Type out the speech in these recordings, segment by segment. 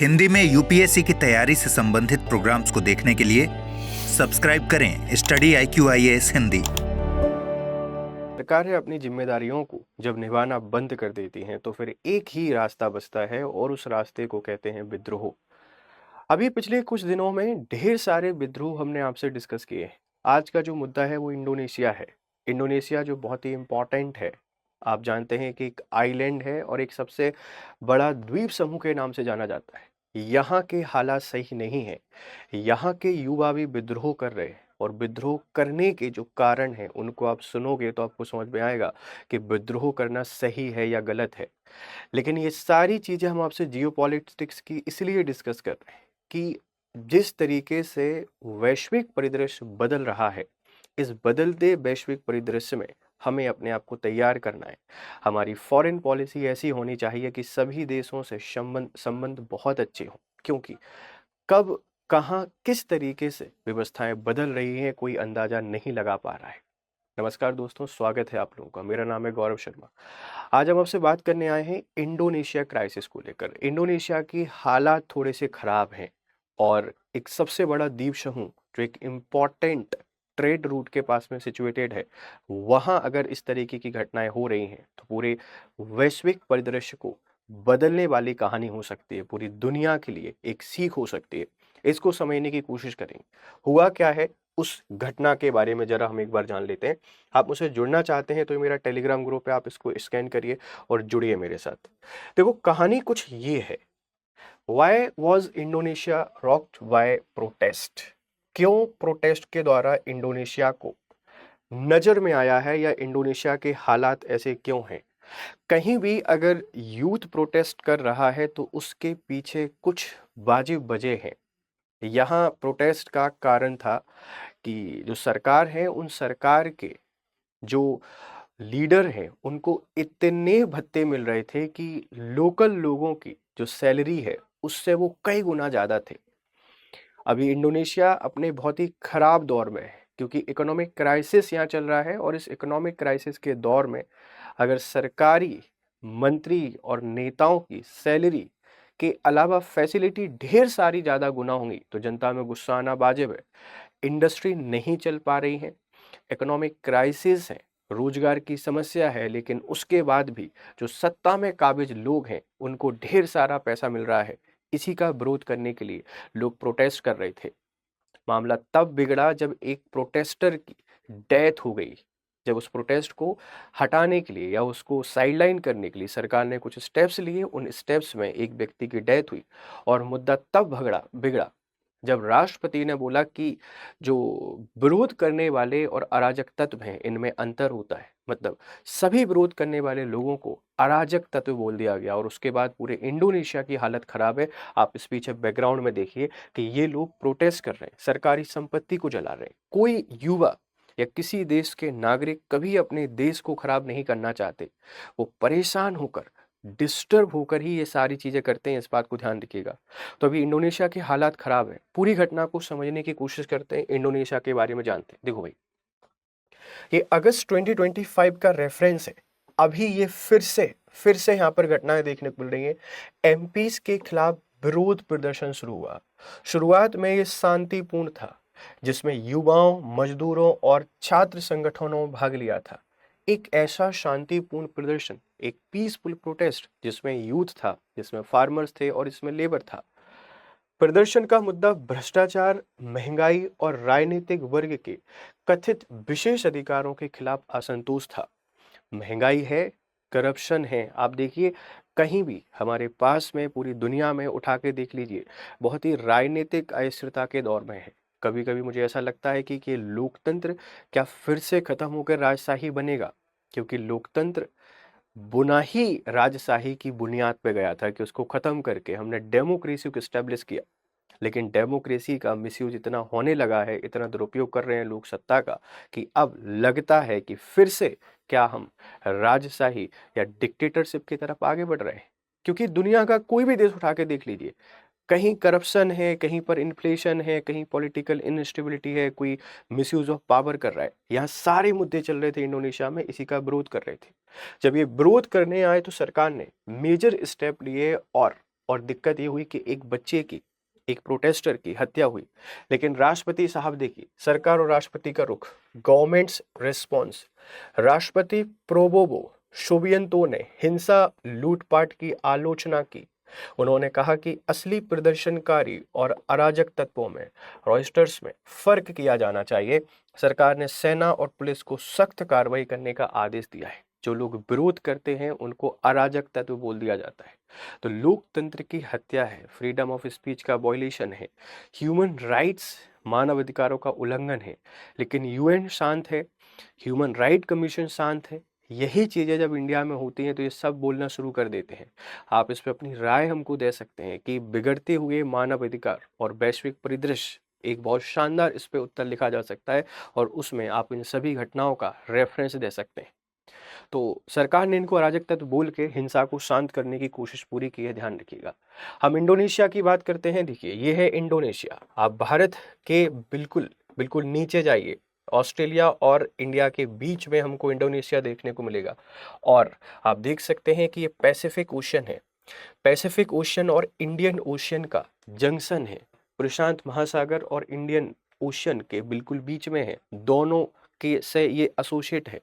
हिंदी में यूपीएससी की तैयारी से संबंधित प्रोग्राम्स को देखने के लिए सब्सक्राइब करें स्टडी IQIAS हिंदी। सरकारें अपनी जिम्मेदारियों को जब निभाना बंद कर देती हैं तो फिर एक ही रास्ता बचता है और उस रास्ते को कहते हैं विद्रोह। अभी पिछले कुछ दिनों में ढेर सारे विद्रोह हमने आपसे डिस्कस किए हैं। आज का जो मुद्दा है वो इंडोनेशिया है। इंडोनेशिया जो बहुत ही इम्पोर्टेंट है। आप जानते हैं कि एक आइलैंड है और एक सबसे बड़ा द्वीप समूह के नाम से जाना जाता है। यहाँ के हालात सही नहीं है। यहाँ के युवा भी विद्रोह कर रहे हैं और विद्रोह करने के जो कारण हैं उनको आप सुनोगे तो आपको समझ में आएगा कि विद्रोह करना सही है या गलत है। लेकिन ये सारी चीज़ें हम आपसे जियोपॉलिटिक्स की इसलिए डिस्कस कर रहे हैं कि जिस तरीके से वैश्विक परिदृश्य बदल रहा है, इस बदलते वैश्विक परिदृश्य में हमें अपने आप को तैयार करना है। हमारी फॉरेन पॉलिसी ऐसी होनी चाहिए कि सभी देशों से संबंध संबंध बहुत अच्छे हों, क्योंकि कब, कहाँ, किस तरीके से व्यवस्थाएं बदल रही हैं कोई अंदाजा नहीं लगा पा रहा है। नमस्कार दोस्तों, स्वागत है आप लोगों का। मेरा नाम है गौरव शर्मा। आज हम आपसे बात करने आए हैं इंडोनेशिया क्राइसिस को लेकर। इंडोनेशिया की हालात थोड़े से खराब हैं और एक सबसे बड़ा द्वीप समूह जो एक इम्पॉर्टेंट ट्रेड रूट के पास में सिचुएटेड है, वहां अगर इस तरीके की घटनाएं हो रही हैं तो पूरे वैश्विक परिदृश्य को बदलने वाली कहानी हो सकती है। पूरी दुनिया के लिए एक सीख हो सकती है। इसको समझने की कोशिश करेंगे। हुआ क्या है उस घटना के बारे में जरा हम एक बार जान लेते हैं। आप मुझसे जुड़ना चाहते हैं तो ये मेरा टेलीग्राम ग्रुप है, आप इसको स्कैन करिए और जुड़िए मेरे साथ। देखो, कहानी कुछ ये है। Why was Indonesia rocked by protest? क्यों प्रोटेस्ट के द्वारा इंडोनेशिया को नजर में आया है या इंडोनेशिया के हालात ऐसे क्यों हैं? कहीं भी अगर यूथ प्रोटेस्ट कर रहा है तो उसके पीछे कुछ वाजिब वजह है। यहाँ प्रोटेस्ट का कारण था कि जो सरकार है, उन सरकार के जो लीडर हैं उनको इतने भत्ते मिल रहे थे कि लोकल लोगों की जो सैलरी है उससे वो कई गुना ज़्यादा थे। अभी इंडोनेशिया अपने बहुत ही खराब दौर में है क्योंकि इकोनॉमिक क्राइसिस यहाँ चल रहा है और इस इकोनॉमिक क्राइसिस के दौर में अगर सरकारी मंत्री और नेताओं की सैलरी के अलावा फैसिलिटी ढेर सारी ज़्यादा गुना होंगी तो जनता में गुस्सा आना वाजिब है। इंडस्ट्री नहीं चल पा रही है, इकोनॉमिक क्राइसिस है, रोजगार की समस्या है, लेकिन उसके बाद भी जो सत्ता में काबिज लोग हैं उनको ढेर सारा पैसा मिल रहा है। इसी का विरोध करने के लिए लोग प्रोटेस्ट कर रहे थे। मामला तब बिगड़ा जब एक प्रोटेस्टर की डेथ हो गई। जब उस प्रोटेस्ट को हटाने के लिए या उसको साइडलाइन करने के लिए सरकार ने कुछ स्टेप्स लिए, उन स्टेप्स में एक व्यक्ति की डेथ हुई और मुद्दा तब भगड़ा बिगड़ा जब राष्ट्रपति ने बोला कि जो विरोध करने वाले और अराजक तत्व हैं इनमें अंतर होता है। मतलब सभी विरोध करने वाले लोगों को अराजक तत्व बोल दिया गया और उसके बाद पूरे इंडोनेशिया की हालत खराब है। आप इस पीछे बैकग्राउंड में देखिए कि ये लोग प्रोटेस्ट कर रहे हैं, सरकारी संपत्ति को जला रहे हैं। कोई युवा या किसी देश के नागरिक कभी अपने देश को खराब नहीं करना चाहते। वो परेशान होकर, डिस्टर्ब होकर ही ये सारी चीजें करते हैं, इस बात को ध्यान रखिएगा। तो अभी इंडोनेशिया के हालात खराब है। पूरी घटना को समझने की कोशिश करते हैं, इंडोनेशिया के बारे में जानते हैं। देखो भाई, ये अगस्त 2025 का रेफरेंस है। अभी ये फिर से यहाँ पर घटनाएं देखने को मिल रही हैं। एमपीज के खिलाफ विरोध प्रदर्शन शुरू हुआ। शुरुआत में ये शांतिपूर्ण था, जिसमें युवाओं, मजदूरों और छात्र संगठनों ने भाग लिया था। एक ऐसा शांतिपूर्ण प्रदर्शन, एक पीसफुल प्रोटेस्ट जिसमें यूथ था, जिसमें फार्मर्स थे और इसमें लेबर था। प्रदर्शन का मुद्दा भ्रष्टाचार, महंगाई और राजनीतिक वर्ग के कथित विशेष अधिकारों के खिलाफ असंतोष था। महंगाई है, करप्शन है। आप देखिए, कहीं भी हमारे पास में पूरी दुनिया में उठा के देख लीजिए, बहुत ही राजनीतिक अस्थिरता के दौर में है। कभी कभी मुझे ऐसा लगता है कि लोकतंत्र क्या फिर से खत्म होकर राजशाही बनेगा, क्योंकि लोकतंत्र बुना ही राजशाही की बुनियाद पे गया था कि उसको खत्म करके हमने डेमोक्रेसी को एस्टेब्लिश किया। लेकिन डेमोक्रेसी का मिसयूज इतना होने लगा है, इतना दुरुपयोग कर रहे हैं लोग सत्ता का, कि अब लगता है कि फिर से क्या हम राजशाही या डिक्टेटरशिप की तरफ आगे बढ़ रहे हैं। क्योंकि दुनिया का कोई भी देश उठा के देख लीजिए, कहीं करप्शन है, कहीं पर इन्फ्लेशन है, कहीं पॉलिटिकल इनस्टेबिलिटी है, कोई मिसयूज ऑफ पावर कर रहा है। यहाँ सारे मुद्दे चल रहे थे इंडोनेशिया में, इसी का विरोध कर रहे थे। जब ये विरोध करने आए तो सरकार ने मेजर स्टेप लिए और और दिक्कत ये हुई कि एक बच्चे की, एक प्रोटेस्टर की हत्या हुई। लेकिन राष्ट्रपति साहब देखिए, सरकार और राष्ट्रपति का रुख, गवर्नमेंट्स रिस्पॉन्स। राष्ट्रपति प्रोबोबो शोवियंतो ने हिंसा लूटपाट की आलोचना की। उन्होंने कहा कि असली प्रदर्शनकारी और अराजक तत्वों में, रॉयस्टर्स में फर्क किया जाना चाहिए। सरकार ने सेना और पुलिस को सख्त कार्रवाई करने का आदेश दिया है। जो लोग विरोध करते हैं उनको अराजक तत्व बोल दिया जाता है। तो लोकतंत्र की हत्या है, फ्रीडम ऑफ स्पीच का वॉयलेशन है, ह्यूमन राइट्स, मानव अधिकारों का उल्लंघन है। लेकिन यूएन शांत है, ह्यूमन राइट कमीशन शांत है। यही चीज़ें जब इंडिया में होती हैं तो ये सब बोलना शुरू कर देते हैं। आप इस पे अपनी राय हमको दे सकते हैं कि बिगड़ते हुए मानव अधिकार और वैश्विक परिदृश्य, एक बहुत शानदार इस पे उत्तर लिखा जा सकता है और उसमें आप इन सभी घटनाओं का रेफरेंस दे सकते हैं। तो सरकार ने इनको अराजक तत्व बोल के हिंसा को शांत करने की कोशिश पूरी की है, ध्यान रखिएगा। हम इंडोनेशिया की बात करते हैं। देखिए, ये है इंडोनेशिया। आप भारत के बिल्कुल बिल्कुल नीचे जाइए, ऑस्ट्रेलिया और इंडिया के बीच में हमको इंडोनेशिया देखने को मिलेगा। और आप देख सकते हैं कि ये पैसिफिक ओशन है। पैसिफिक ओशन और इंडियन ओशन का जंक्शन है। प्रशांत महासागर और इंडियन ओशन के बिल्कुल बीच में है, दोनों के से ये एसोसिएट है।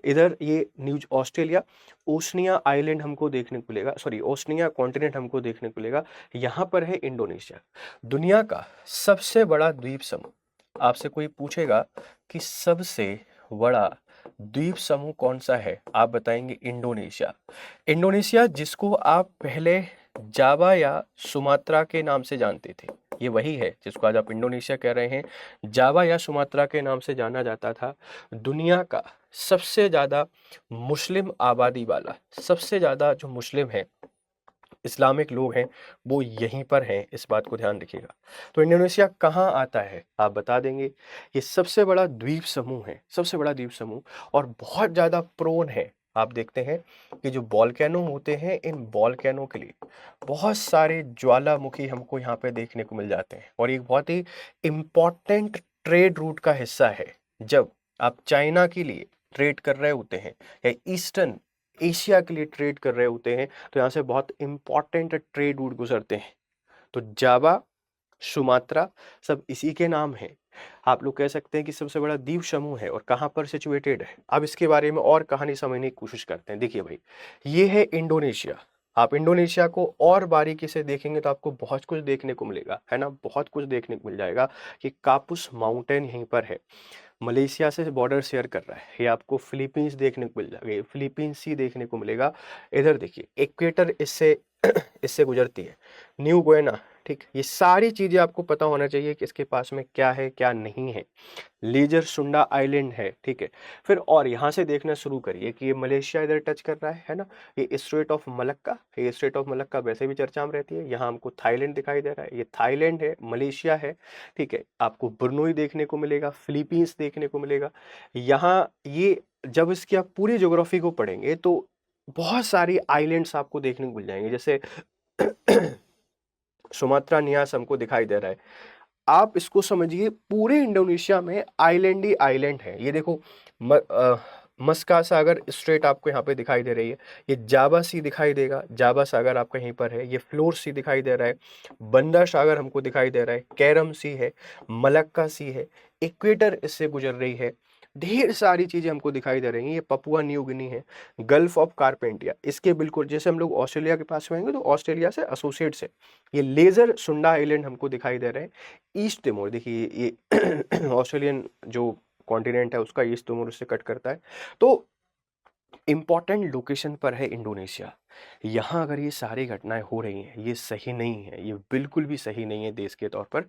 इधर ये न्यूज ऑस्ट्रेलिया, ओशनिया आइलैंड हमको देखने को मिलेगा, सॉरी ओशनिया कॉन्टिनेंट हमको देखने को मिलेगा। यहाँ पर है इंडोनेशिया, दुनिया का सबसे बड़ा द्वीप समूह। आपसे कोई पूछेगा कि सबसे बड़ा द्वीप समूह कौन सा है, आप बताएंगे इंडोनेशिया। इंडोनेशिया जिसको आप पहले जावा या सुमात्रा के नाम से जानते थे, ये वही है जिसको आज आप इंडोनेशिया कह रहे हैं। जावा या सुमात्रा के नाम से जाना जाता था। दुनिया का सबसे ज़्यादा मुस्लिम आबादी वाला, सबसे ज़्यादा जो मुस्लिम है, इस्लामिक लोग हैं, वो यहीं पर हैं, इस बात को ध्यान रखिएगा। तो इंडोनेशिया कहाँ आता है, आप बता देंगे। ये सबसे बड़ा द्वीप समूह है, सबसे बड़ा द्वीप समूह, और बहुत ज़्यादा प्रोन है। आप देखते हैं कि जो वॉल्केनो होते हैं, इन वॉल्केनो के लिए बहुत सारे ज्वालामुखी हमको यहाँ पे देखने को मिल जाते हैं। और एक बहुत ही इम्पॉर्टेंट ट्रेड रूट का हिस्सा है। जब आप चाइना के लिए ट्रेड कर रहे होते हैं या ईस्टर्न एशिया के लिए ट्रेड कर रहे होते हैं, तो यहाँ से बहुत इंपॉर्टेंट ट्रेड रूट गुजरते हैं। तो जावा, सुमात्रा सब इसी के नाम है। आप लोग कह सकते हैं कि सबसे बड़ा द्वीप समूह है और कहाँ पर सिचुएटेड है। अब इसके बारे में और कहानी समझने की कोशिश करते हैं। देखिए भाई, ये है इंडोनेशिया। आप इंडोनेशिया को और बारीकी से देखेंगे तो आपको बहुत कुछ देखने को मिलेगा, है ना, बहुत कुछ देखने को मिल जाएगा कि कापुस माउंटेन यहीं पर है, मलेशिया से बॉर्डर शेयर कर रहा है। ये आपको फिलीपींस देखने को मिल जाएगा, फिलीपींस सी देखने को मिलेगा। इधर देखिए, इक्वेटर इससे इससे गुजरती है, न्यू गुयाना, ठीक। ये सारी चीजें आपको पता होना चाहिए कि इसके पास में क्या है क्या नहीं है। लेजर सुंडा आइलैंड है, ठीक है। फिर और यहाँ से देखना शुरू करिए कि ये मलेशिया इधर टच कर रहा है ना, ये स्ट्रेट ऑफ मलक्का, ये स्ट्रेट ऑफ मलक्का वैसे भी चर्चा में रहती है। यहाँ हमको थाईलैंड दिखाई दे रहा है, ये थाईलैंड है, मलेशिया है, ठीक है। आपको ब्रुनोई देखने को मिलेगा, फिलीपींस देखने को मिलेगा। यहाँ ये जब इसकी आप पूरी ज्योग्राफी को पढ़ेंगे तो बहुत सारी आइलैंड्स आपको देखने को मिल जाएंगे। जैसे सुमात्रा नियास हमको दिखाई दे रहा है। आप इसको समझिए, पूरे इंडोनेशिया में आइलैंड ही आइलैंड है। ये देखो, मस्का सागर स्ट्रेट आपको यहाँ पे दिखाई दे रही है। ये जावा सी दिखाई देगा, जावा सागर आपका यहीं पर है। ये फ्लोर सी दिखाई दे रहा है, बंदा सागर हमको दिखाई दे रहा है, कैरम सी है, मलक्का सी है, इक्वेटर इससे गुजर रही है। ढेर सारी चीजें हमको दिखाई दे रही हैं। ये पपुआ न्यू गिनी है, गल्फ ऑफ कारपेंटिया, इसके बिल्कुल जैसे हम लोग ऑस्ट्रेलिया के पास में आएंगे तो ऑस्ट्रेलिया से एसोसिएट से ये लेजर सुंडा आइलैंड हमको दिखाई दे रहे हैं। ईस्ट तिमोर, देखिए ये ऑस्ट्रेलियन जो कॉन्टिनेंट है उसका ईस्ट तिमोर उससे कट करता है। तो इम्पॉर्टेंट लोकेशन पर है इंडोनेशिया। यहाँ अगर ये सारी घटनाएं हो रही हैं, ये सही नहीं है, ये बिल्कुल भी सही नहीं है देश के तौर पर।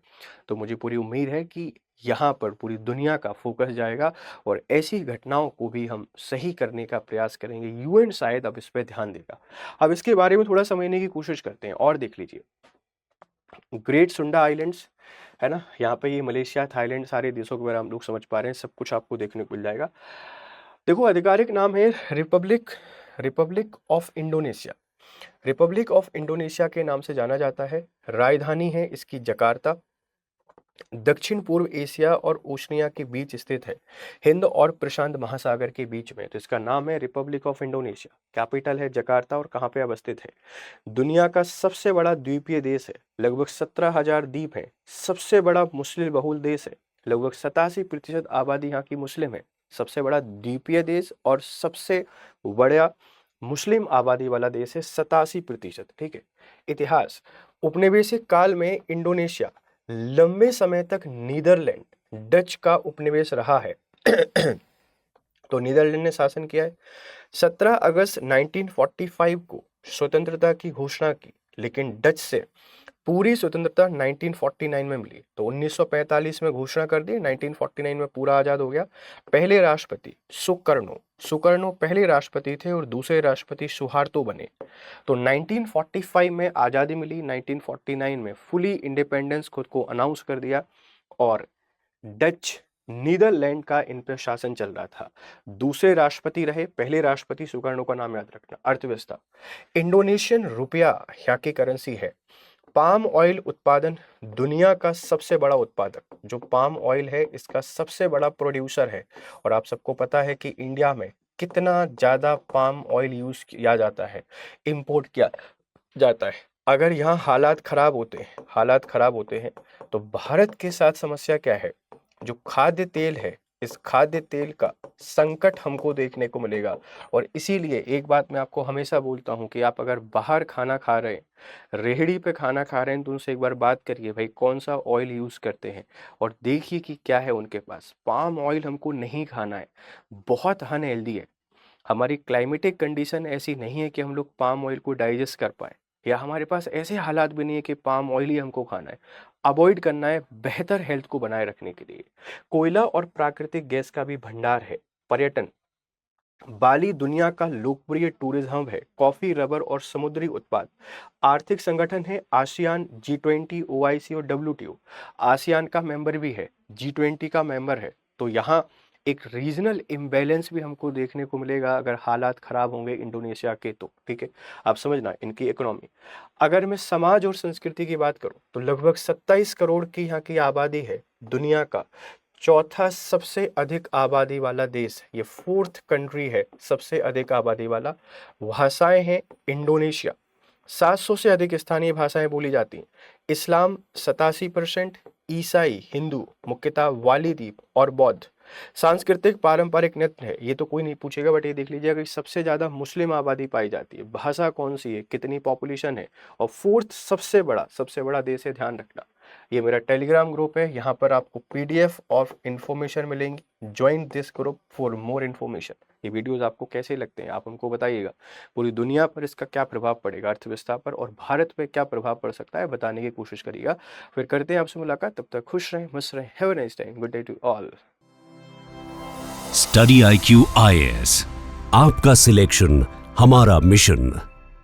तो मुझे पूरी उम्मीद है कि यहाँ पर पूरी दुनिया का फोकस जाएगा और ऐसी घटनाओं को भी हम सही करने का प्रयास करेंगे। यूएन शायद अब इस पर ध्यान देगा। अब इसके बारे में थोड़ा समझने की कोशिश करते हैं और देख लीजिए, ग्रेट सुंडा आइलैंड्स है ना, यहाँ पे ये मलेशिया, थाईलैंड, सारे देशों के बारे में हम लोग समझ पा रहे हैं। सब कुछ आपको देखने को मिल जाएगा। देखो, आधिकारिक नाम है Republic of Indonesia. Republic of Indonesia के नाम से जाना जाता है। राजधानी है इसकी जकार्ता। दक्षिण पूर्व एशिया और ओशनिया के बीच स्थित है, हिंद और प्रशांत महासागर के बीच में। तो इसका नाम है रिपब्लिक ऑफ इंडोनेशिया, कैपिटल है जकार्ता और कहाँ पे अवस्थित है? दुनिया का सबसे बड़ा द्वीपीय देश है, लगभग 17,000 द्वीप हैं। सबसे बड़ा मुस्लिम बहुल देश है, लगभग 87% आबादी यहाँ की मुस्लिम है। सबसे बड़ा द्वीपीय देश और सबसे बड़ा मुस्लिम आबादी वाला देश है, 87%। ठीक है। इतिहास, उपनिवेशिक काल में इंडोनेशिया लंबे समय तक नीदरलैंड डच का उपनिवेश रहा है। तो नीदरलैंड ने शासन किया है। 17 अगस्त 1945 को स्वतंत्रता की घोषणा की, लेकिन डच से पूरी स्वतंत्रता 1949 में मिली। तो 1945 में घोषणा कर दी, 1949 में पूरा आजाद हो गया। पहले राष्ट्रपति सुकर्णो पहले राष्ट्रपति थे और दूसरे राष्ट्रपति सुहार्तो बने। तो 1945 में आज़ादी मिली, 1949 में फुली इंडिपेंडेंस खुद को अनाउंस कर दिया और डच नीदरलैंड का इन पर शासन चल रहा था। दूसरे राष्ट्रपति रहे, पहले राष्ट्रपति सुकर्णो का नाम याद रखना। अर्थव्यवस्था, इंडोनेशियन रुपया यहाँ की करेंसी है। पाम ऑयल उत्पादन, दुनिया का सबसे बड़ा उत्पादक जो पाम ऑयल है इसका सबसे बड़ा प्रोड्यूसर है। और आप सबको पता है कि इंडिया में कितना ज़्यादा पाम ऑयल यूज़ किया जाता है, इंपोर्ट किया जाता है। अगर यहाँ हालात खराब होते हैं तो भारत के साथ समस्या क्या है? जो खाद्य तेल है, इस खाद्य तेल का संकट हमको देखने को मिलेगा। और इसीलिए एक बात मैं आपको हमेशा बोलता हूँ कि आप अगर बाहर खाना खा रहे हैं, रेहड़ी पे खाना खा रहे हैं, तो उनसे एक बार बात करिए भाई कौन सा ऑयल यूज़ करते हैं और देखिए कि क्या है उनके पास। पाम ऑयल हमको नहीं खाना है, बहुत अनहेल्दी है। हमारी क्लाइमेटिक कंडीशन ऐसी नहीं है कि हम लोग पाम ऑयल को डाइजेस्ट कर पाए, या हमारे पास ऐसे हालात भी नहीं है कि पाम ऑयल ही हमको खाना है। अवॉइड करना है बेहतर हेल्थ को बनाए रखने के लिए। कोयला और प्राकृतिक गैस का भी भंडार है। पर्यटन, बाली दुनिया का लोकप्रिय टूरिज्म हब है। कॉफी, रबर और समुद्री उत्पाद। आर्थिक संगठन है आसियान, G20, OIC और WTO। आसियान का मेंबर भी है, G20 का मेंबर है। तो यहाँ एक रीजनल इम्बैलेंस भी हमको देखने को मिलेगा अगर हालात खराब होंगे इंडोनेशिया के तो। ठीक है, आप समझना इनकी इकोनॉमी। अगर मैं समाज और संस्कृति की बात करूं तो लगभग 27 करोड़ की यहाँ की आबादी है। दुनिया का चौथा सबसे अधिक आबादी वाला देश, ये 4th कंट्री है सबसे अधिक आबादी वाला। भाषाएं हैं इंडोनेशिया, 700 से अधिक स्थानीय भाषाएं बोली जाती हैं। इस्लाम 87%, ईसाई, हिंदू मुख्यतः वाली द्वीप और बौद्ध। सांस्कृतिक पारंपरिक नृत्य है, ये तो कोई नहीं पूछेगा, बट ये देख लीजिएगा कि सबसे ज्यादा मुस्लिम आबादी पाई जाती है। भाषा कौन सी है, कितनी पॉपुलेशन है, और 4th सबसे बड़ा देश है, ध्यान रखना। ये मेरा टेलीग्राम ग्रुप है, यहाँ पर आपको PDF ऑफ इंफॉर्मेशन मिलेंगी। Join this group for more information. ये वीडियोस आपको कैसे लगते हैं आप हमको बताइएगा। पूरी दुनिया पर इसका क्या प्रभाव पड़ेगा, अर्थव्यवस्था पर, और भारत पे क्या प्रभाव पड़ सकता है बताने की कोशिश करिएगा। फिर करते हैं आपसे मुलाकात, तब तक खुश रहें, मस्त रहें। Have a nice time, good day to all. Study IQ IAS, आपका सिलेक्शन हमारा मिशन।